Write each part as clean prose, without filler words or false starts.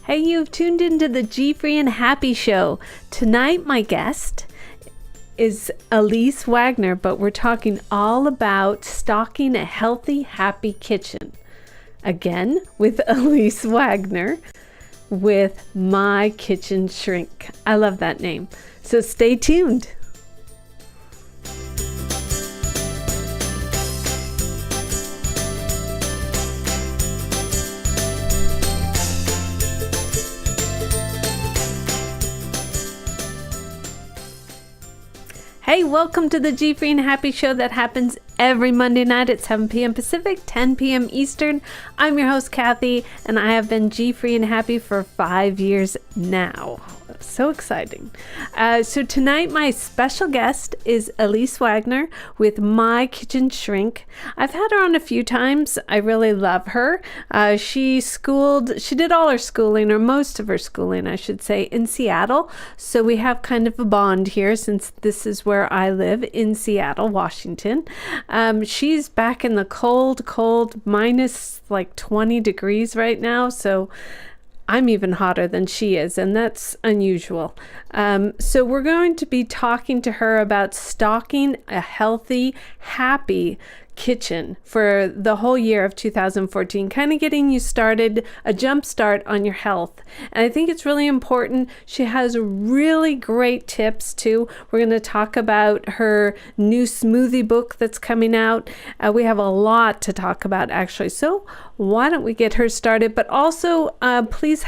Hey, you've tuned into the GFree and Happy show. Tonight, my guest is Elise Wagner, but we're talking all about stocking a healthy, happy kitchen. Again, with Elise Wagner with My Kitchen Shrink. I love that name. So stay tuned. Hey, welcome to the GFree and Happy show that happens every Monday night at 7 p.m. Pacific, 10 p.m. Eastern. I'm your host, Kathy, and I have been GFree and Happy for 5 years now. So exciting. So tonight, my special guest is Elise Wagner with My Kitchen Shrink. I've had her on a few times. I really love her. She did all her schooling, or most of her schooling, I should say, in Seattle. So we have kind of a bond here since this is where I live in Seattle, Washington. She's back in the cold, minus like 20 degrees right now. So I'm even hotter than she is, and that's unusual. So we're going to be talking to her about stocking a healthy, happy kitchen for the whole year of 2014, kind of getting you started, a jump start on your health. And I think it's really important. She has really great tips too. We're going to talk about her new smoothie book that's coming out. We have a lot to talk about actually. So why don't we get her started? But also please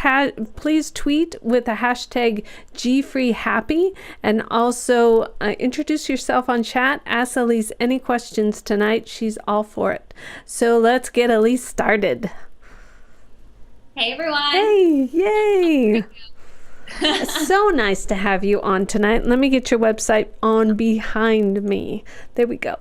tweet with the hashtag GFreeHappy, and also introduce yourself on chat. Ask Elise any questions tonight. She's all for it. So let's get Elise started. Hey everyone. Hey, yay. So nice to have you on tonight. Let me get your website on behind me. There we go.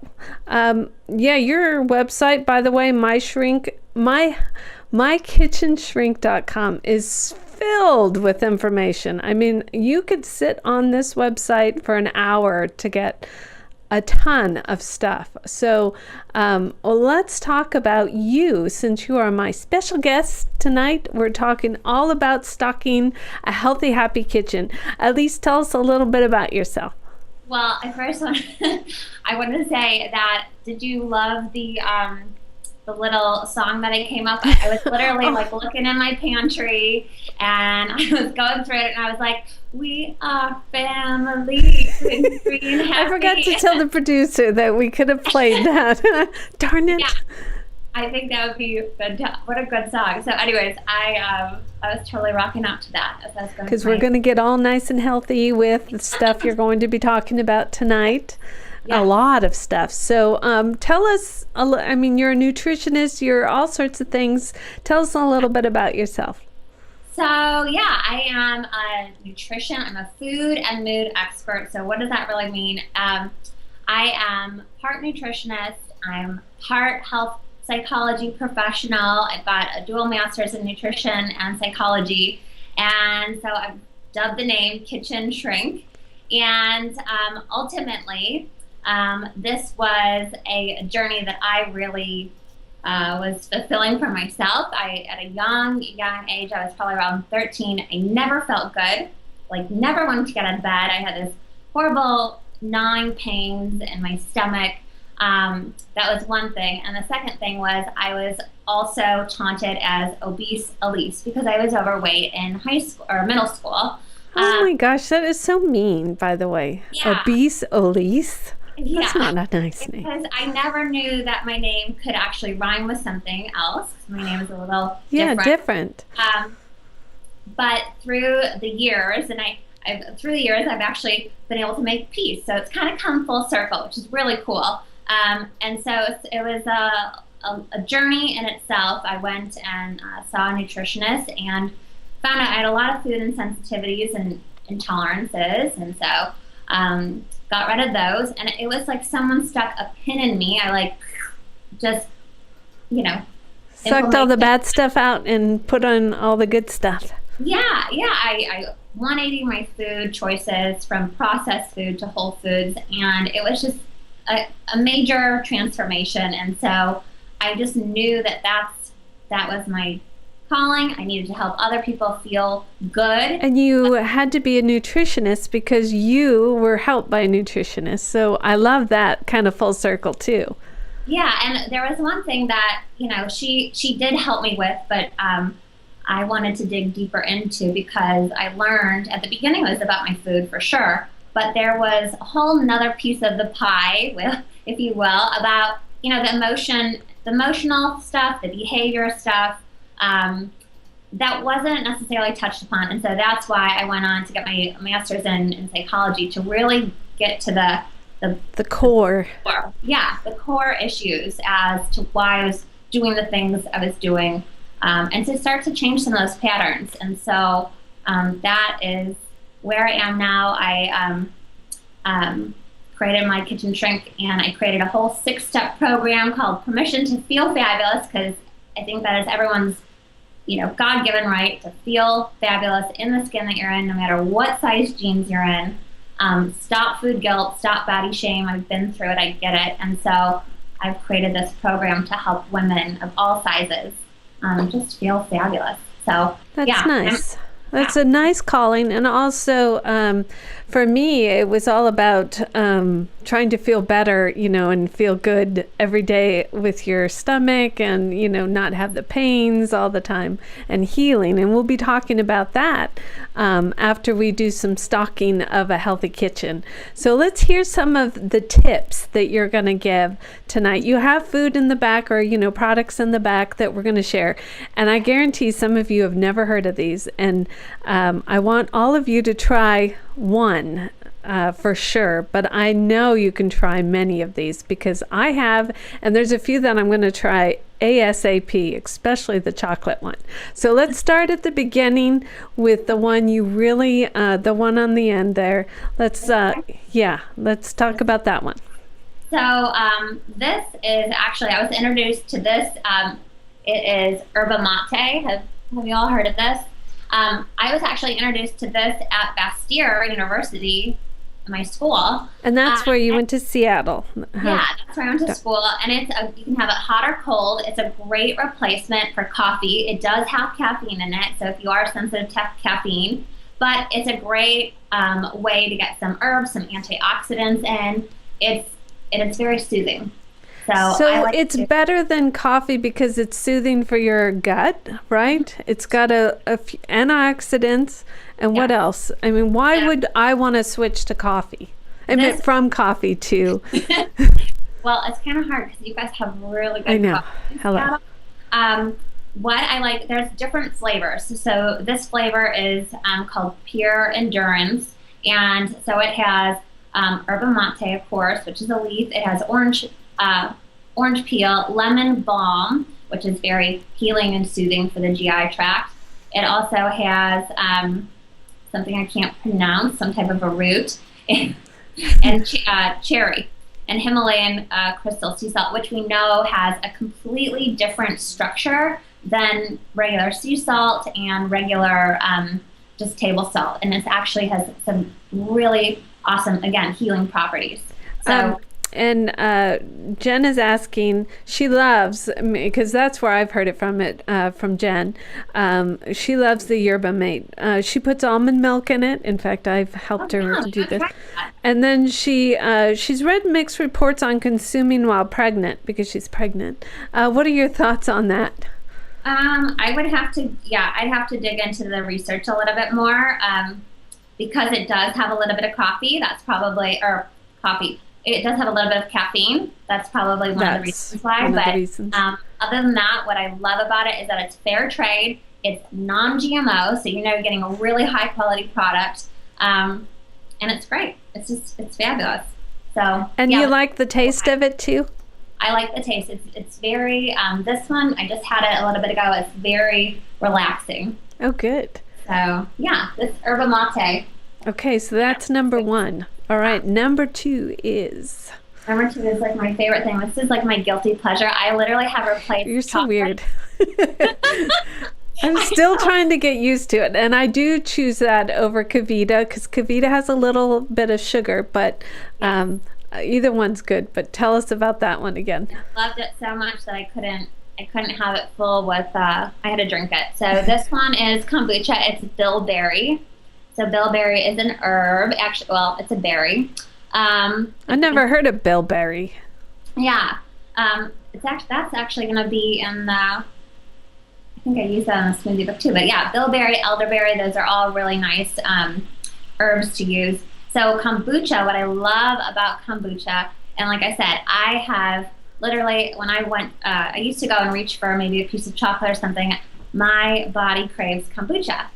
Your website, by the way, mykitchenshrink.com is filled with information. I mean, you could sit on this website for an hour to get a ton of stuff. So let's talk about you, since you are my special guest tonight. We're talking all about stocking a healthy, happy kitchen. At least tell us a little bit about yourself. Well, I want to say that, did you love the little song that I came up with? I was literally like looking in my pantry and I was going through it and I was like, we are family. Free and happy. I forgot to tell the producer that we could have played that. Darn it. Yeah, I think that would be good. What a good song. So anyways, I was totally rocking out to that as I was going. Because we're going to get all nice and healthy with the stuff you're going to be talking about tonight. Yeah. A lot of stuff. So tell us, you're a nutritionist, you're all sorts of things. Tell us a little bit about yourself. So yeah, I am a nutrition, I'm a food and mood expert. So what does that really mean? I am part nutritionist, I'm part health psychology professional. I've got a dual master's in nutrition and psychology. And so I've dubbed the name Kitchen Shrink. And ultimately, this was a journey that I really was fulfilling for myself. At a young age, I was probably around 13. I never felt good, like never wanted to get out of bed. I had this horrible gnawing pains in my stomach. That was one thing. And the second thing was I was also taunted as obese Elise because I was overweight in high school or middle school. Oh my gosh, that is so mean, by the way. Yeah. Obese Elise. Yeah. That's not a nice name. Because I never knew that my name could actually rhyme with something else. My name is a little different. But through the years, I've actually been able to make peace. So it's kind of come full circle, which is really cool. And so it was a journey in itself. I went and saw a nutritionist and found out I had a lot of food insensitivities and intolerances. And so got rid of those, and it was like someone stuck a pin in me. I sucked all the bad stuff out and put on all the good stuff. Yeah. I 180 my food choices from processed food to whole foods, and it was just a major transformation. And so I just knew that was my calling. I needed to help other people feel good. And you had to be a nutritionist because you were helped by a nutritionist. So I love that kind of full circle too. Yeah, and there was one thing that, she did help me with, but I wanted to dig deeper into because I learned at the beginning it was about my food for sure, but there was a whole nother piece of the pie, if you will, about, the emotional stuff, the behavior stuff, that wasn't necessarily touched upon. And so that's why I went on to get my master's in psychology to really get to the core. Yeah, the core issues as to why I was doing the things I was doing, and to start to change some of those patterns. And so that is where I am now. I created my kitchen shrink, and I created a whole 6-step program called Permission to Feel Fabulous, because I think that is everyone's God-given right to feel fabulous in the skin that you're in, no matter what size jeans you're in. Stop food guilt, stop body shame. I've been through it, I get it. And so I've created this program to help women of all sizes just feel fabulous. So that's nice. That's a nice calling. And also, for me, it was all about trying to feel better, and feel good every day with your stomach and, not have the pains all the time and healing. And we'll be talking about that after we do some stocking of a healthy kitchen. So let's hear some of the tips that you're going to give tonight. You have food in the back or, products in the back that we're going to share. And I guarantee some of you have never heard of these. And I want all of you to try one for sure, but I know you can try many of these because I have, and there's a few that I'm going to try ASAP, especially the chocolate one. So let's start at the beginning with the one you really, the one on the end there. Let's talk about that one. So this is actually, I was introduced to this. It is yerba mate. Have you all heard of this? I was actually introduced to this at Bastyr University, my school. And that's where you went to Seattle. Yeah, that's where I went to school. And you can have it hot or cold. It's a great replacement for coffee. It does have caffeine in it, so if you are sensitive to caffeine, but it's a great way to get some herbs, some antioxidants in. It's very soothing. So it's better than coffee because it's soothing for your gut, right? It's got a few antioxidants. And what else? I mean, why would I want to switch to coffee? From coffee to... Well, it's kind of hard because you guys have really good I know. coffee. Hello. What I like, there's different flavors. So this flavor is called Pure Endurance. And so it has yerba mate, of course, which is a leaf. It has orange peel, lemon balm, which is very healing and soothing for the GI tract. It also has something I can't pronounce, some type of a root, and cherry, and Himalayan crystal sea salt, which we know has a completely different structure than regular sea salt and regular just table salt. And it actually has some really awesome, again, healing properties. So. And Jen is asking, she loves, because that's where I've heard it from Jen. She loves the yerba mate. She puts almond milk in it. In fact, I've helped her to do this. And then she's read mixed reports on consuming while pregnant because she's pregnant. What are your thoughts on that? I'd have to dig into the research a little bit more because it does have a little bit of coffee. Coffee. It does have a little bit of caffeine. That's probably one of the reasons why. But other than that, what I love about it is that it's fair trade. It's non-GMO, so you're getting a really high quality product, and it's great. It's fabulous. So. And you like the taste of it too? I like the taste. It's very. This one I just had it a little bit ago. It's very relaxing. Oh, good. So yeah, this yerba mate. Okay, so that's number one. All right, number two is like my favorite thing. This is like my guilty pleasure. I literally have replaced. You're so weird. I'm still trying to get used to it, and I do choose that over Kavita because Kavita has a little bit of sugar, but either one's good. But tell us about that one again. I loved it so much that I couldn't I couldn't have it full with, I had to drink it. So this one is kombucha. It's bilberry. So bilberry is an herb. Actually, well, it's a berry. I never heard of bilberry. Yeah. That's actually going to be in the, I think I used that in the smoothie book too. But yeah, bilberry, elderberry, those are all really nice herbs to use. So kombucha, what I love about kombucha, and like I said, I have literally, when I went, I used to go and reach for maybe a piece of chocolate or something. My body craves kombucha.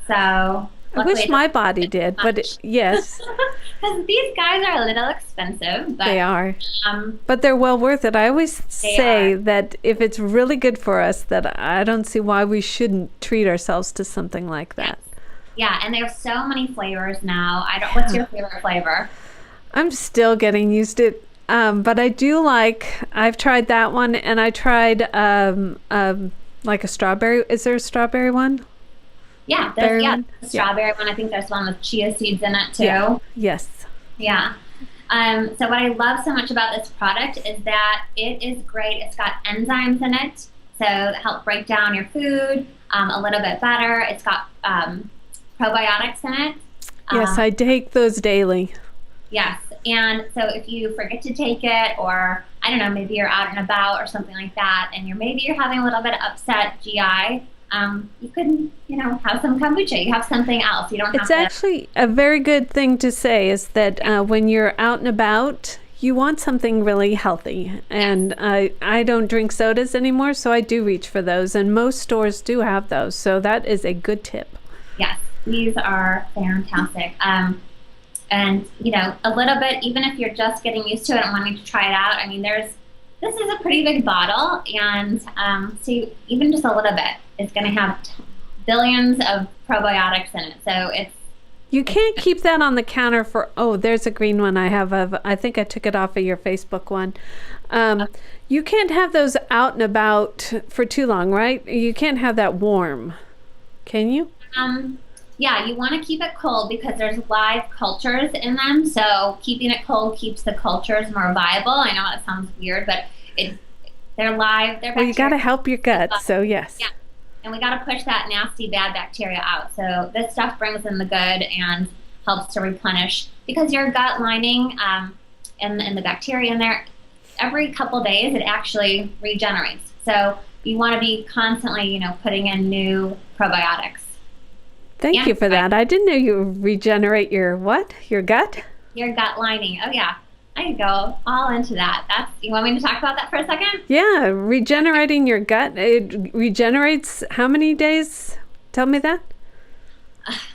So I wish my body did, but yes. Because these guys are a little expensive. But, they are. But they're well worth it. I always say that if it's really good for us, that I don't see why we shouldn't treat ourselves to something like that. Yeah, and they have so many flavors now. What's your favorite flavor? I'm still getting used to it. But I do I've tried that one, and I tried like a strawberry. Is there a strawberry one? Yeah, the strawberry one. I think there's one with chia seeds in it too. Yeah. Yes. Yeah. So what I love so much about this product is that it is great. It's got enzymes in it, so that help break down your food a little bit better. It's got probiotics in it. Yes, I take those daily. Yes, and so if you forget to take it, or I don't know, maybe you're out and about or something like that, and you're having a little bit of upset GI, you could, have some kombucha. You have something else. You don't have It's actually a very good thing to say is that when you're out and about, you want something really healthy. And I don't drink sodas anymore, so I do reach for those. And most stores do have those. So that is a good tip. Yes, these are fantastic. And, a little bit, even if you're just getting used to it and wanting to try it out, I mean, this is a pretty big bottle, and so even just a little bit is going to have billions of probiotics in it. So you can't keep that on the counter there's a green one I have I think I took it off of your Facebook one. You can't have those out and about for too long, right? You can't have that warm. Can you? Yeah, you want to keep it cold because there's live cultures in them. So keeping it cold keeps the cultures more viable. I know it sounds weird, but they're live. Well, you got to help your gut, so yes. Yeah, and we got to push that nasty, bad bacteria out. So this stuff brings in the good and helps to replenish, because your gut lining and the bacteria in there, every couple days it actually regenerates. So you want to be constantly, putting in new probiotics. Thank you for that. I didn't know you regenerate your what? Your gut? Your gut lining. Oh, yeah. I could go all into that. You want me to talk about that for a second? Yeah, regenerating your gut. It regenerates how many days? Tell me that.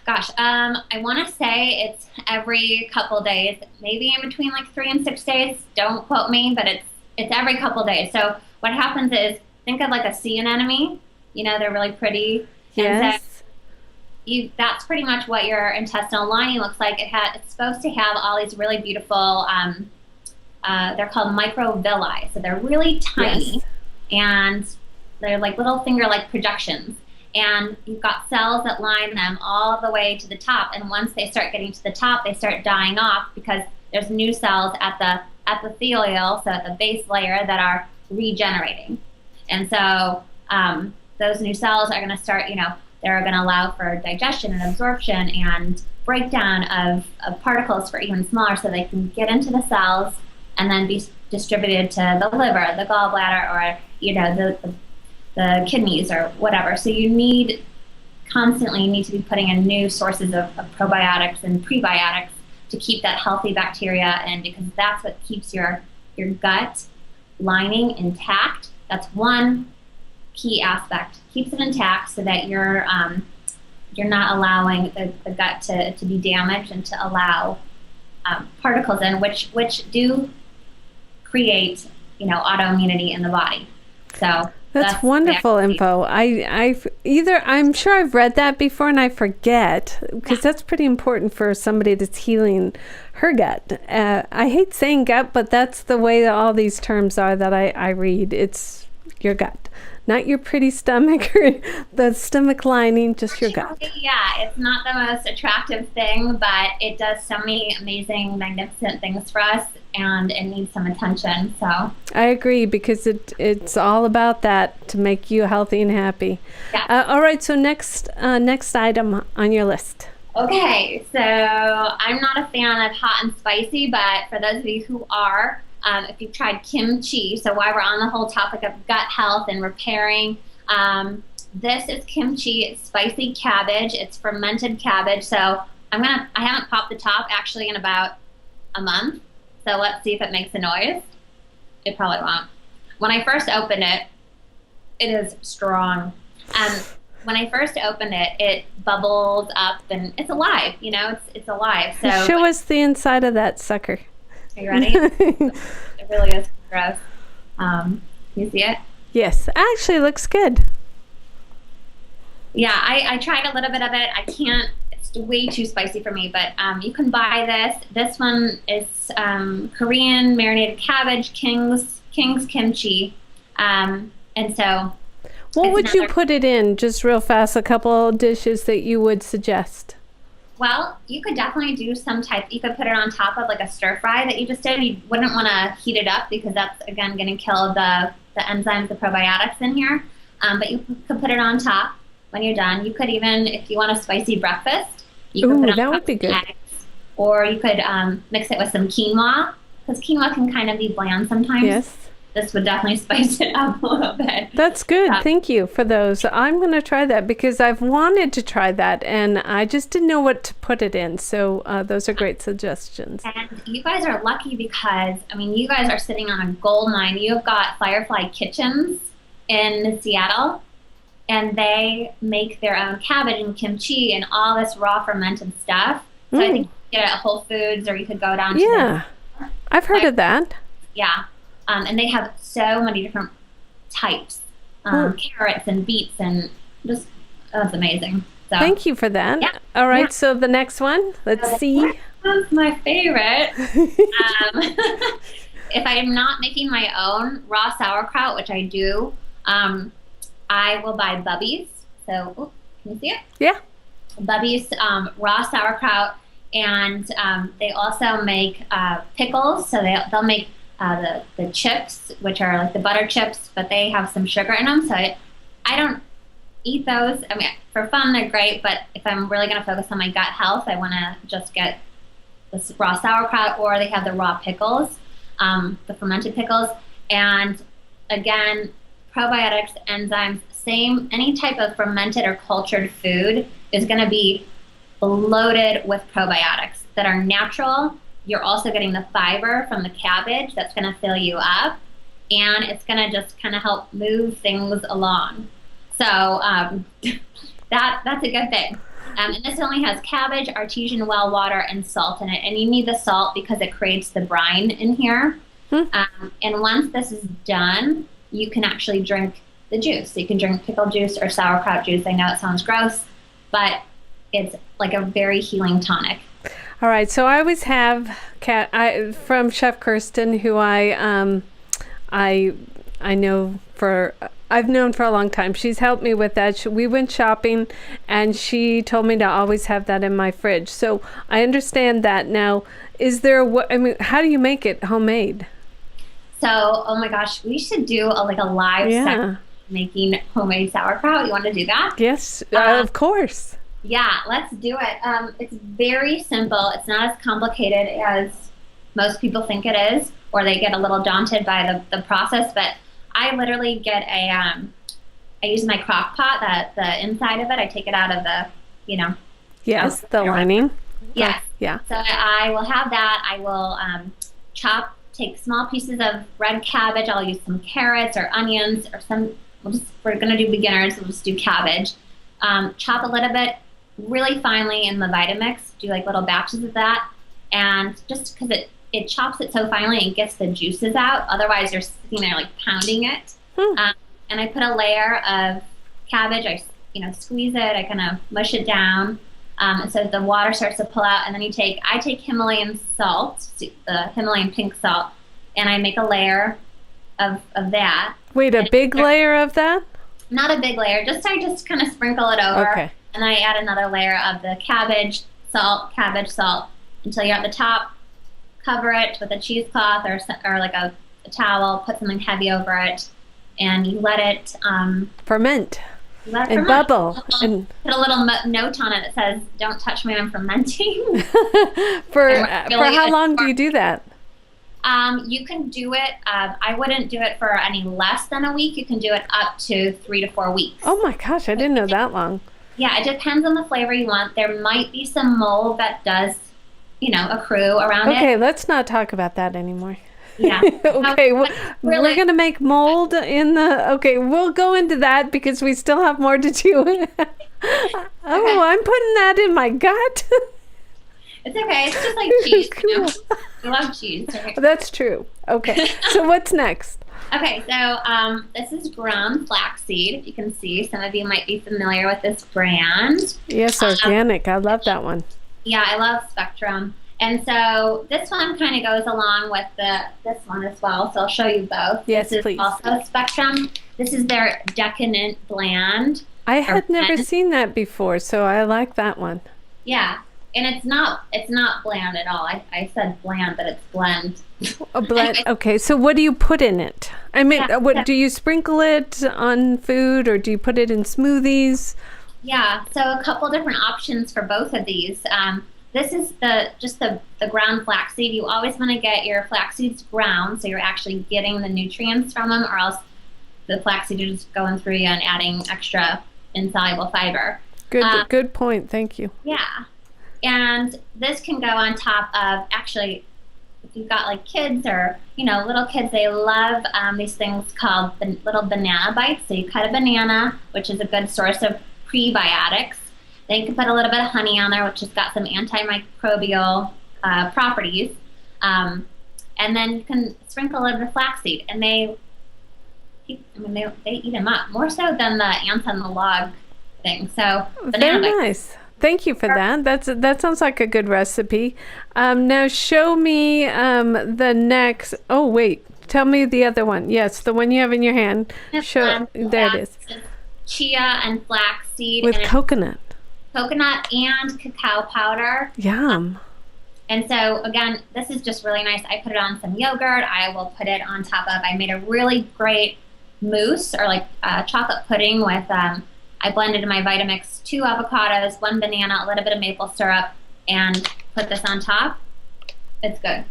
Gosh, I want to say it's every couple days, maybe in between 3 and 6 days. Don't quote me, but it's every couple days. So what happens is, think of a sea anemone. They're really pretty. Yes. That's pretty much what your intestinal lining looks like. It's supposed to have all these really beautiful, they're called microvilli. So they're really tiny, yes. And they're like little finger-like projections. And you've got cells that line them all the way to the top. And once they start getting to the top, they start dying off because there's new cells at the epithelial, so at the base layer, that are regenerating. And so those new cells are going to start, they're going to allow for digestion and absorption and breakdown of particles for even smaller, so they can get into the cells and then be distributed to the liver, the gallbladder, or the kidneys or whatever. So you constantly need to be putting in new sources of probiotics and prebiotics to keep that healthy bacteria in, because that's what keeps your gut lining intact. That's one key aspect. Keeps it intact so that you're not allowing the gut to be damaged and to allow particles in, which do create autoimmunity in the body. So that's wonderful info. I'm sure I've read that before and I forget, because that's pretty important for somebody that's healing her gut. I hate saying gut, but that's the way that all these terms are that I read. It's your gut. not your pretty stomach or the stomach lining, just your gut. Yeah, it's not the most attractive thing, but it does so many amazing, magnificent things for us, and it needs some attention. So I agree, because it's all about that to make you healthy and happy. yeah. All right, so next item on your list. Okay, so I'm not a fan of hot and spicy, but for those of you who are, if you've tried kimchi, so while we're on the whole topic of gut health and repairing, this is kimchi. It's spicy cabbage. It's fermented cabbage. So I haven't popped the top actually in about a month. So let's see if it makes a noise. It probably won't. When I first opened it, it is strong. When I first opened it, it bubbles up and it's alive. It's alive. So Show us the inside of that sucker. Are you ready? It really is gross. Can you see it? Yes, actually looks good. Yeah, I tried a little bit of it. I can't. It's way too spicy for me. But you can buy this. This one is Korean marinated cabbage, King's kimchi, and so. What would you put it in? Just real fast, a couple dishes that you would suggest. Well, you could definitely do some type. You could put it on top of like a stir fry that you just did. You wouldn't want to heat it up because that's again going to kill the enzymes, the probiotics in here. But you could put it on top when you're done. You could even, if you want a spicy breakfast, you could put it on that top would be good. eggs, or you could mix it with some quinoa, because quinoa can kind of be bland sometimes. Yes. This would definitely spice it up a little bit. That's good. Thank you for those. I'm going to try that because I've wanted to try that and I just didn't know what to put it in. So those are great suggestions. And you guys are lucky because, you guys are sitting on a gold mine. You've got Firefly Kitchens in Seattle, and they make their own cabbage and kimchi and all this raw fermented stuff. So I think you could get it at Whole Foods, or you could go down to Yeah, I've heard of that. Yeah. And they have so many different types, carrots and beets, and just, that's amazing. So, thank you for that. Yeah. All right, so the next one, let's see. That's my favorite. If I'm not making my own raw sauerkraut, which I do, I will buy Bubby's. So, can you see it? Yeah. Bubby's raw sauerkraut, and they also make pickles. So they'll make the chips, which are like the butter chips, but they have some sugar in them. So I don't eat those. For fun, they're great, but if I'm really going to focus on my gut health, I want to just get this raw sauerkraut, or they have the raw pickles, the fermented pickles. And again, probiotics, enzymes, any type of fermented or cultured food is going to be loaded with probiotics that are natural. You're also getting the fiber from the cabbage that's going to fill you up, and it's going to just kind of help move things along. So that's a good thing. And this only has cabbage, artesian well water, and salt in it. And you need the salt because it creates the brine in here. And once this is done, you can actually drink the juice. So you can drink pickle juice or sauerkraut juice. I know it sounds gross, but it's like a very healing tonic. All right, so I always have from Chef Kirsten, who I've known for a long time. She's helped me with that. We went shopping, and she told me to always have that in my fridge. So I understand that now. Is there how do you make it homemade? So, oh my gosh, we should do a live segment making homemade sauerkraut. You want to do that? Yes, of course. Yeah, let's do it. It's very simple. It's not as complicated as most people think it is, or they get a little daunted by the process. But I literally get I use my crock pot, the inside of it. I take it out of the, Yes, the lining. Yes. Yeah. So I will have that. I will take small pieces of red cabbage. I'll use some carrots or onions or we're going to do beginners. We'll just do cabbage. Chop a little bit really finely in the Vitamix. Do little batches of that. And just because it chops it so finely and gets the juices out. Otherwise, you're sitting there pounding it. And I put a layer of cabbage. I squeeze it. I kind of mush it down. And so the water starts to pull out. And then I take Himalayan salt, the Himalayan pink salt, and I make a layer of that. Wait, a big layer of that? Not a big layer. I just kind of sprinkle it over. Okay. And then I add another layer of the cabbage salt until you're at the top. Cover it with a cheesecloth or like a towel. Put something heavy over it, and you let it ferment. And bubble. And put a little note on it that says, "Don't touch me, I'm fermenting." For how long do you do that? You can do it. I wouldn't do it for any less than a week. You can do it up to 3 to 4 weeks. Oh my gosh, I didn't know that long. Yeah, it depends on the flavor you want. There might be some mold that does, accrue around it. Okay, let's not talk about that anymore. Yeah. Okay, we're going to make mold in the... Okay, we'll go into that because we still have more to do. I'm putting that in my gut. It's okay. It's just like cheese. Cool. I love cheese. Right? That's true. Okay, so what's next? Okay, so this is ground flaxseed. If you can see, some of you might be familiar with this brand. Yes, organic. I love that one. Yeah, I love Spectrum. And so this one kind of goes along with this one as well. So I'll show you both. Yes, this is please. Also Spectrum. This is their Decadent Blend. I had never seen that before, so I like that one. Yeah, and it's not bland at all. I said bland, but it's blend. A blend. Okay, so what do you put in it? I mean, do you sprinkle it on food or do you put it in smoothies? Yeah, so a couple different options for both of these. This is the ground flaxseed. You always want to get your flax seeds ground, so you're actually getting the nutrients from them, or else the flaxseed is just going through you and adding extra insoluble fiber. Good point. Thank you. Yeah, and this can go on top of, actually, if you've got like kids or little kids, they love these things called little banana bites. So you cut a banana, which is a good source of prebiotics. Then you can put a little bit of honey on there, which has got some antimicrobial properties. And then you can sprinkle a little bit of flaxseed, and they eat them up more so than the ants on the log thing. So very nice. Thank you for that. That sounds like a good recipe. Now show me the next. Oh wait, tell me the other one. Yes, the one you have in your hand. There it is. Chia and flaxseed with coconut and cacao powder. Yum. And so again, this is just really nice. I put it on some yogurt. I will put it on top of, I made a really great mousse or like chocolate pudding with, I blended in my Vitamix 2 avocados, 1 banana, a little bit of maple syrup, and put this on top. It's good.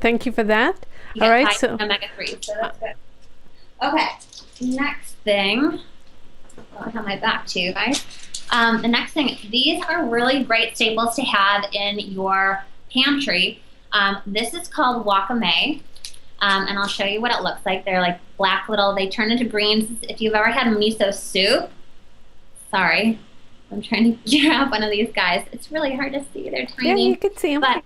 Thank you for that. All right, so omega-3, so that's good. Okay, next thing. I have my back to you guys. The next thing, these are really great staples to have in your pantry. This is called wakame, and I'll show you what it looks like. They're like black they turn into greens. If you've ever had miso soup, sorry, I'm trying to grab one of these guys. It's really hard to see. They're tiny. Yeah, you can see them. But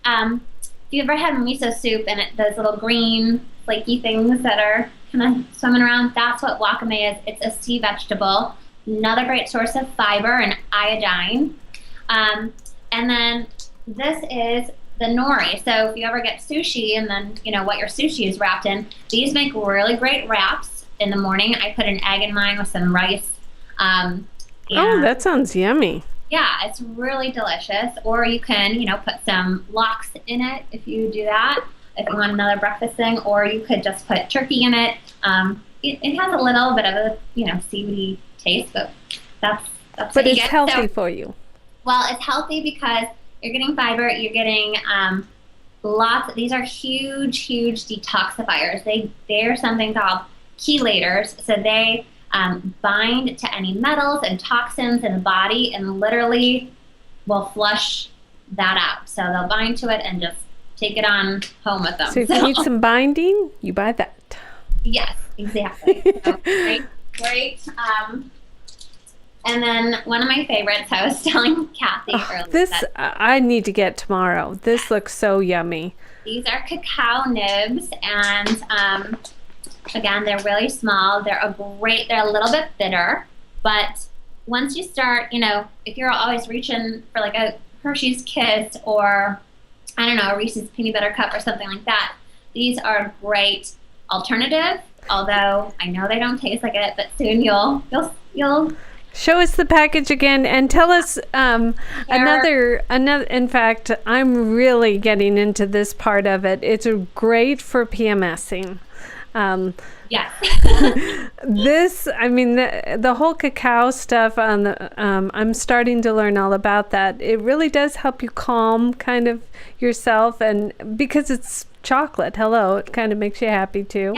if you ever had miso soup and those little green flaky things that are kind of swimming around, that's what wakame is. It's a sea vegetable. Another great source of fiber and iodine. And then this is the nori. So if you ever get sushi and then what your sushi is wrapped in, these make really great wraps in the morning. I put an egg in mine with some rice. Oh, that sounds yummy. Yeah, it's really delicious. Or you can, put some lox in it if you do that, if you want another breakfast thing. Or you could just put turkey in it. It has a little bit of a, seaweedy taste, but that's but it's healthy for you. Well, it's healthy because you're getting fiber, you're getting these are huge detoxifiers. They're something called chelators, so they bind to any metals and toxins in the body and literally will flush that out. So they'll bind to it and just take it on home with them. So if you need some binding, you buy that. Yes, exactly. So, great. And then one of my favorites, I was telling Kathy earlier. This I need to get tomorrow. This looks so yummy. These are cacao nibs, and again, they're really small. They're a little bit bitter, but once you start, if you're always reaching for like a Hershey's Kiss or, I don't know, a Reese's Peanut Butter Cup or something like that, these are a great alternative. Although I know they don't taste like it, but soon you'll Show us the package again and tell us another. In fact, I'm really getting into this part of it. It's great for PMSing. Yes. The whole cacao stuff on the, I'm starting to learn all about that. It really does help you calm kind of yourself, and because it's chocolate, hello, it kind of makes you happy too.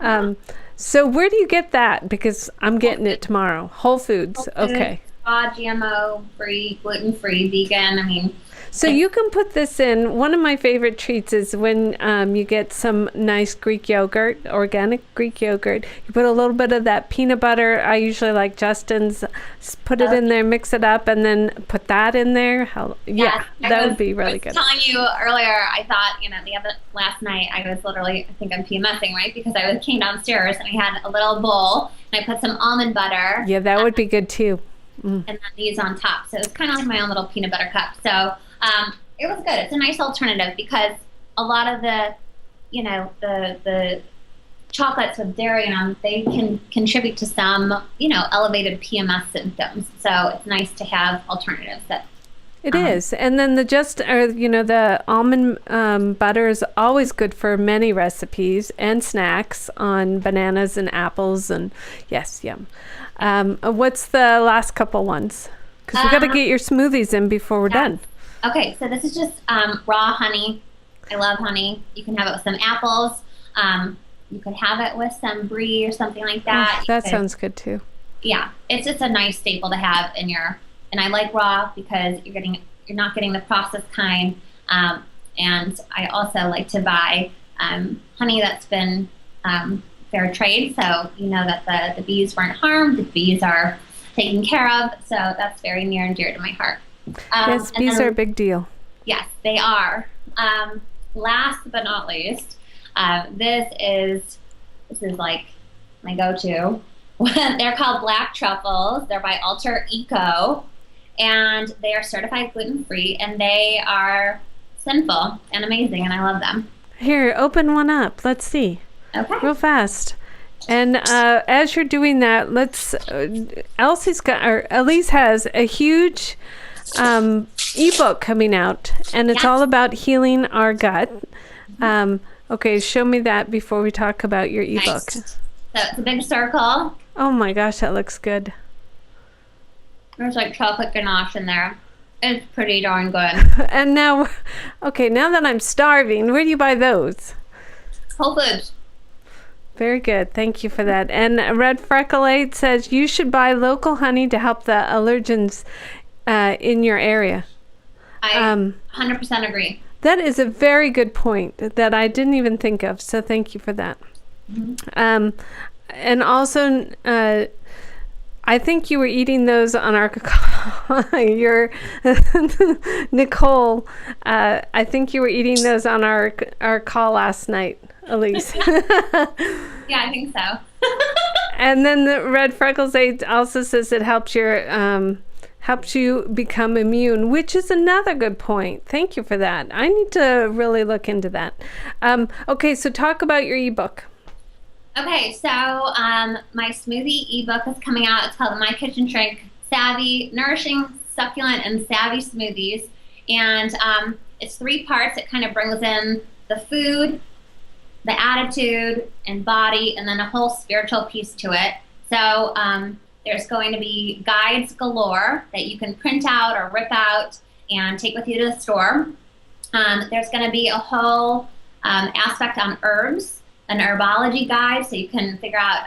Yeah. So where do you get that? Because I'm getting it tomorrow. Whole Foods. Okay. Raw, GMO free, gluten free, vegan. So you can put this in. One of my favorite treats is when you get some nice Greek yogurt, organic Greek yogurt. You put a little bit of that peanut butter. I usually like Justin's. Put it in there, mix it up, and then put that in there. That would be really good. I was telling you earlier, I thought, last night I was literally, I think I'm PMSing, right? Because came downstairs and I had a little bowl and I put some almond butter. Yeah, that would be good too. And then these on top. So it's kind of like my own little peanut butter cup. So it was good. It's a nice alternative because a lot of the chocolates with dairy in them, they can contribute to some, elevated PMS symptoms. So it's nice to have alternatives that. It is. And then the almond butter is always good for many recipes and snacks on bananas and apples. And yes, yum. What's the last couple ones? Because we got to get your smoothies in before we're done. Okay, so this is just raw honey. I love honey. You can have it with some apples. You could have it with some brie or something like that. Oh, that sounds good too. Yeah, it's just a nice staple to have in your. And I like raw because you're not getting the processed kind. And I also like to buy honey that's been fair trade, so you know that the bees weren't harmed, the bees are taken care of. So that's very near and dear to my heart. Yes, bees are a big deal. Yes, they are. Last but not least, this is like my go-to. They're called black truffles. They're by Alter Eco, and they are certified gluten-free, and they are sinful and amazing, and I love them. Here, open one up. Let's see. Okay. Real fast. And as you're doing that, Elise has a huge ebook coming out, and it's all about healing our gut. Okay, show me that before we talk about your ebook. Nice. So it's a big circle. Oh my gosh, that looks good. There's like chocolate ganache in there. It's pretty darn good. And now that I'm starving, where do you buy those? Whole Foods. Very good. Thank you for that. And Red Frecklate says you should buy local honey to help the allergens in your area. I 100% agree. That is a very good point that I didn't even think of. So thank you for that. Mm-hmm. And also, I think you were eating those on our your Nicole. I think you were eating those on our call last night, Elise. Yeah, I think so. And then the Red Freckles also says it helps you become immune, which is another good point. Thank you for that. I need to really look into that. Okay, so talk about your ebook. Okay, so my smoothie ebook is coming out. It's called My Kitchen Shrink: Savvy, Nourishing, Succulent, and Savvy Smoothies. And it's 3 parts. It kind of brings in the food, the attitude, and body, and then a whole spiritual piece to it. So there's going to be guides galore that you can print out or rip out and take with you to the store. There's going to be a whole aspect on herbs, an herbology guide, so you can figure out,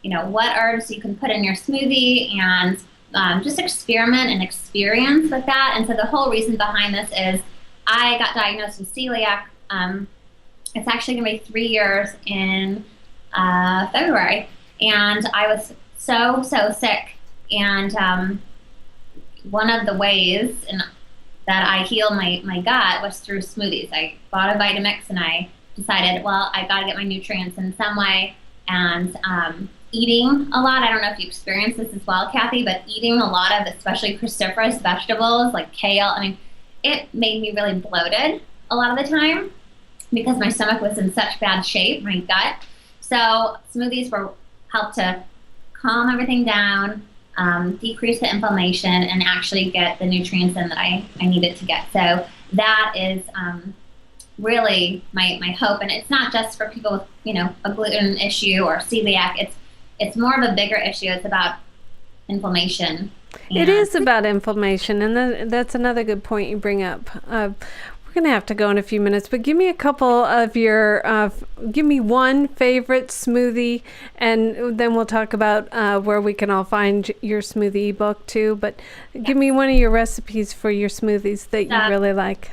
what herbs you can put in your smoothie and just experiment and experience with that. And so the whole reason behind this is I got diagnosed with celiac. It's actually going to be 3 years in February, and I was so sick. And one of the ways that I healed my gut was through smoothies. I bought a Vitamix, and I decided, well, I got to get my nutrients in some way. And eating a lot, I don't know if you experienced this as well, Kathy, but eating a lot of especially cruciferous vegetables like kale, it made me really bloated a lot of the time because my stomach was in such bad shape, my gut. So smoothies will help to calm everything down, decrease the inflammation, and actually get the nutrients in that I need it to get. So that is really my hope. And it's not just for people with, a gluten issue or celiac. It's more of a bigger issue. It's about inflammation. It is about inflammation, and that's another good point you bring up. We're going to have to go in a few minutes, but give me a couple of your, give me one favorite smoothie, and then we'll talk about where we can all find your smoothie ebook too. But give me one of your recipes for your smoothies that you really like.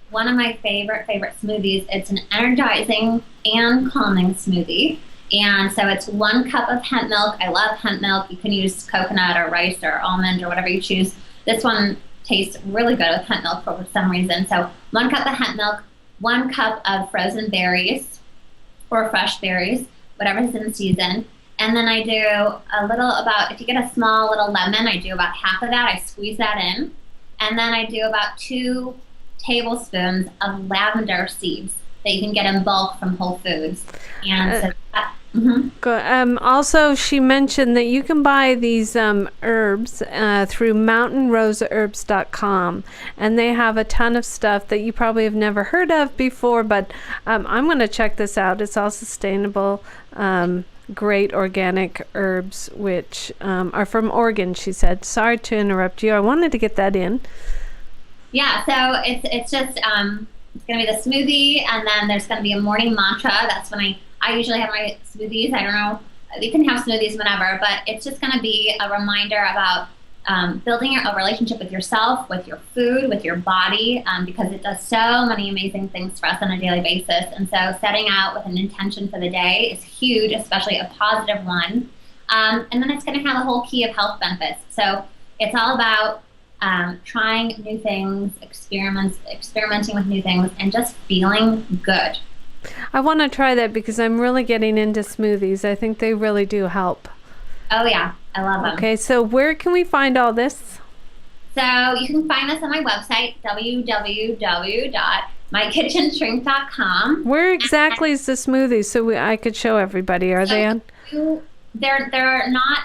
One of my favorite smoothies, it's an energizing and calming smoothie. And so it's 1 cup of hemp milk. I love hemp milk. You can use coconut or rice or almond or whatever you choose. This one tastes really good with hemp milk for some reason. So 1 cup of hemp milk, 1 cup of frozen berries or fresh berries, whatever's in season. And then I do if you get a small little lemon, I do about half of that. I squeeze that in. And then I do about 2 tablespoons of lavender seeds that you can get in bulk from Whole Foods. And also, she mentioned that you can buy these herbs through mountainroseherbs.com, and they have a ton of stuff that you probably have never heard of before, but I'm going to check this out. It's all sustainable, great organic herbs, which are from Oregon, she said. Sorry to interrupt you. I wanted to get that in. Yeah, so it's just it's going to be the smoothie, and then there's going to be a morning mantra. That's when I usually have my smoothies. I don't know, you can have smoothies whenever, but it's just going to be a reminder about building a relationship with yourself, with your food, with your body, because it does so many amazing things for us on a daily basis. And so setting out with an intention for the day is huge, especially a positive one. And then it's going to have a whole key of health benefits. So it's all about trying new things, experimenting with new things, and just feeling good. I want to try that because I'm really getting into smoothies. I think they really do help. Oh yeah, I love them. Okay, so where can we find all this? So you can find us on my website, www.mykitchenshrink.com. Where exactly is the smoothie so I could show everybody? Are they on? They're not.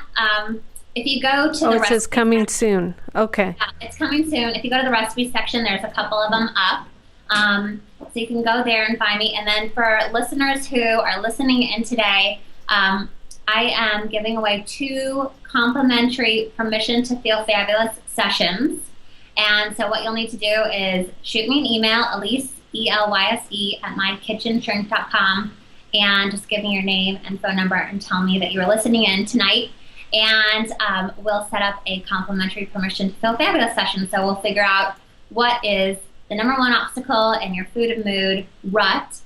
If you go to the it says coming soon. Okay. Yeah, it's coming soon. If you go to the recipe section, there's a couple of them up. So you can go there and find me. And then for listeners who are listening in today, I am giving away 2 complimentary Permission to Feel Fabulous sessions. And so what you'll need to do is shoot me an email, Elise, ELYSE, at mykitchenshrink.com, and just give me your name and phone number and tell me that you were listening in tonight. And we'll set up a complimentary Permission to Feel Fabulous session. So we'll figure out what is the number 1 obstacle in your food and mood rut,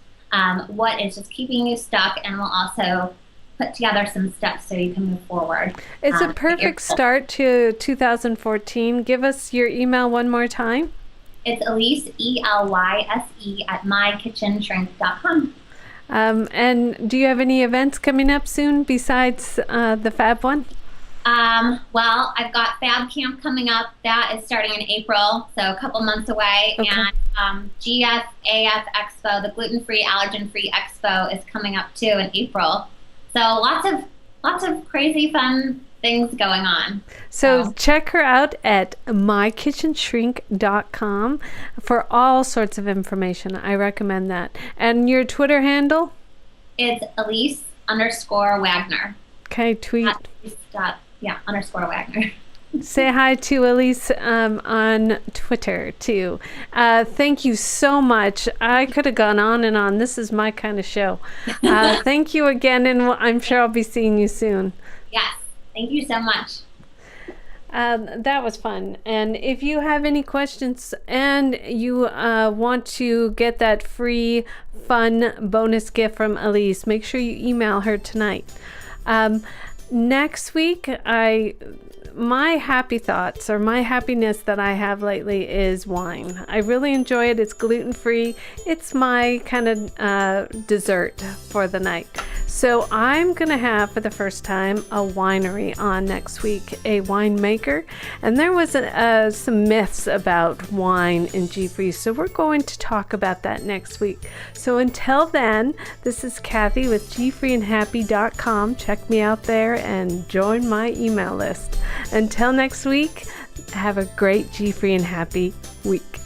what is just keeping you stuck, and we'll also put together some steps so you can move forward. It's a perfect start to 2014. Give us your email one more time. It's Elise, ELYSE, at mykitchenshrink.com. And do you have any events coming up soon besides the Fab one? Well, I've got Fab Camp coming up. That is starting in April, so a couple months away. Okay. And GFAF Expo, the gluten-free, allergen-free expo, is coming up too in April. So lots of crazy fun things going on. So check her out at mykitchenshrink.com for all sorts of information. I recommend that. And your Twitter handle? It's Elise_Wagner. Okay, tweet. _Wagner. Say hi to Elise on Twitter too. Thank you so much. I could have gone on and on. This is my kind of show. Thank you again, and I'm sure I'll be seeing you soon. Yes. Thank you so much. That was fun. And if you have any questions and you want to get that free, fun bonus gift from Elise, make sure you email her tonight. Next week, my happy thoughts or my happiness that I have lately is wine. I really enjoy it. It's gluten-free. It's my kind of dessert for the night. So I'm going to have, for the first time, a winery on next week, a winemaker. And there was some myths about wine in GFree, so we're going to talk about that next week. So until then, this is Kathy with GFreeandHappy.com. Check me out there and join my email list. Until next week, have a great GFree and Happy week.